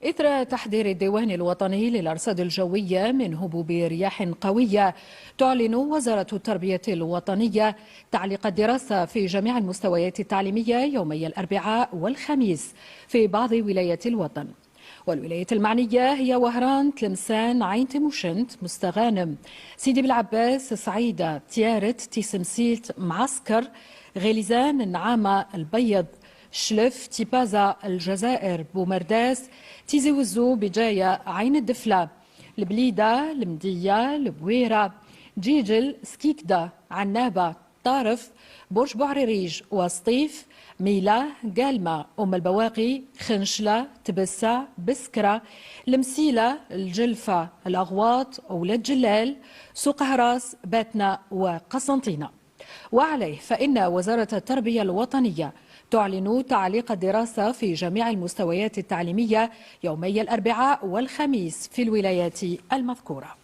إثر تحذير الديوان الوطني للأرصاد الجوية من هبوب رياح قوية، تعلن وزارة التربية الوطنية تعليق الدراسة في جميع المستويات التعليمية يومي الأربعاء والخميس في بعض ولايات الوطن. والولايات المعنية هي وهران، تلمسان، عين تيموشنت، مستغانم، سيدي بالعباس، سعيدة، تيارت، تيسمسيلت، معسكر، غليزان، النعامة، البيض، شلف، تيبازا، الجزائر، بومرداس، تيزي وزو، بجاية، عين الدفلة، البليدة، المدية، البويرة، جيجل، سكيكدا، عنابة، طارف، برج بوعريريج، وسطيف، ميلا، قالمة، أم البواقي، خنشلة، تبسة، بسكرة، المسيلة، الجلفة، الأغواط، أولاد جلال، سوق هراس، باتنا وقسنطينة. وعليه فإن وزارة التربية الوطنية تعلن تعليق الدراسة في جميع المستويات التعليمية يومي الأربعاء والخميس في الولايات المذكورة.